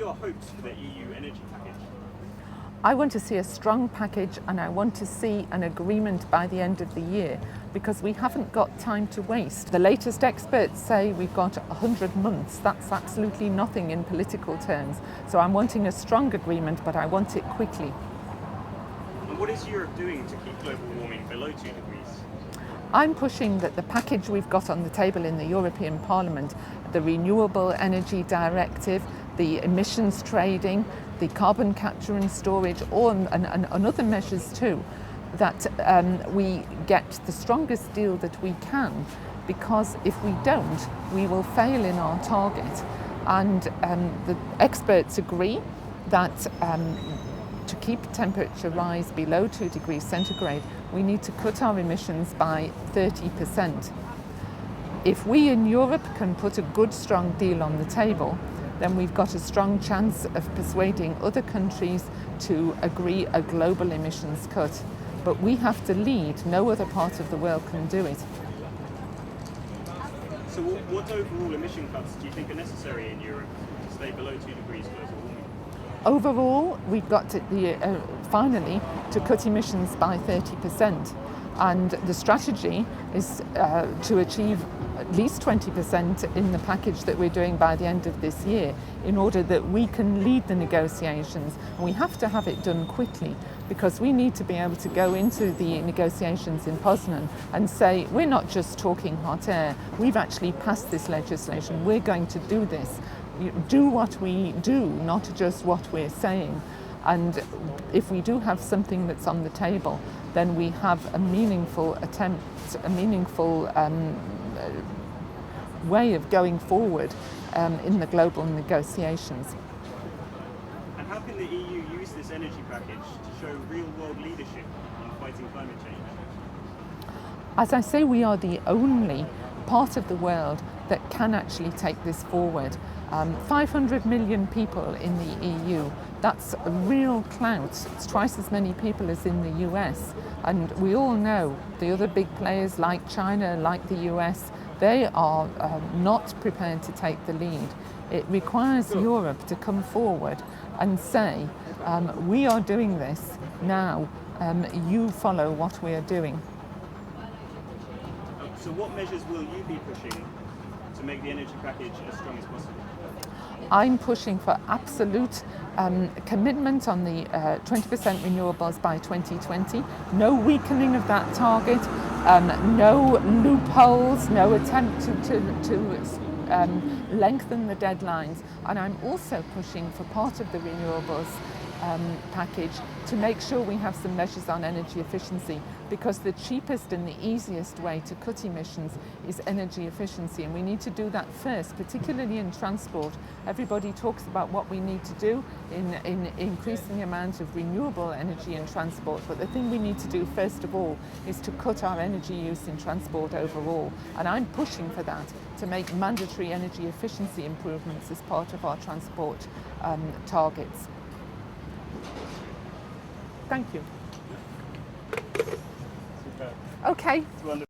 your hopes for the EU energy package? I want to see a strong package, and I want to see an agreement by the end of the year, because we haven't got time to waste. The latest experts say we've got 100 months. That's absolutely nothing in political terms. So I'm wanting a strong agreement, but I want it quickly. And what is Europe doing to keep global warming below 2 degrees? I'm pushing that the package we've got on the table in the European Parliament, the Renewable Energy Directive, the emissions trading, the carbon capture and storage, and other measures too, that we get the strongest deal that we can, because if we don't, we will fail in our target. And the experts agree that to keep temperature rise below 2 degrees centigrade, we need to cut our emissions by 30%. If we in Europe can put a good, strong deal on the table, then we've got a strong chance of persuading other countries to agree a global emissions cut. But we have to lead. No other part of the world can do it. So what overall emission cuts do you think are necessary in Europe to stay below 2 degrees global warming? Overall, we've got to finally to cut emissions by 30%. And the strategy is to achieve at least 20% in the package that we're doing by the end of this year, in order that we can lead the negotiations. And we have to have it done quickly, because we need to be able to go into the negotiations in Poznan and say, we're not just talking hot air, we've actually passed this legislation, we're going to do this. Do what we do, not just what we're saying. And if we do have something that's on the table, then we have a meaningful attempt, a meaningful way of going forward in the global negotiations. And how can the EU use this energy package to show real-world leadership in fighting climate change? As I say, we are the only part of the world that can actually take this forward. 500 million people in the EU, that's a real clout. It's twice as many people as in the US. And we all know the other big players like China, like the US, they are not prepared to take the lead. It requires Europe to come forward and say, we are doing this now, you follow what we are doing. So what measures will you be pushing to make the energy package as strong as possible? I'm pushing for absolute commitment on the 20% renewables by 2020, no weakening of that target, no loopholes, no attempt to lengthen the deadlines. And I'm also pushing for part of the renewables package to make sure we have some measures on energy efficiency, because the cheapest and the easiest way to cut emissions is energy efficiency, and we need to do that first, particularly in transport. Everybody talks about what we need to do in increasing the amount of renewable energy in transport, but the thing we need to do first of all is to cut our energy use in transport overall, and I'm pushing for that, to make mandatory energy efficiency improvements as part of our transport targets. Thank you. Super. Okay.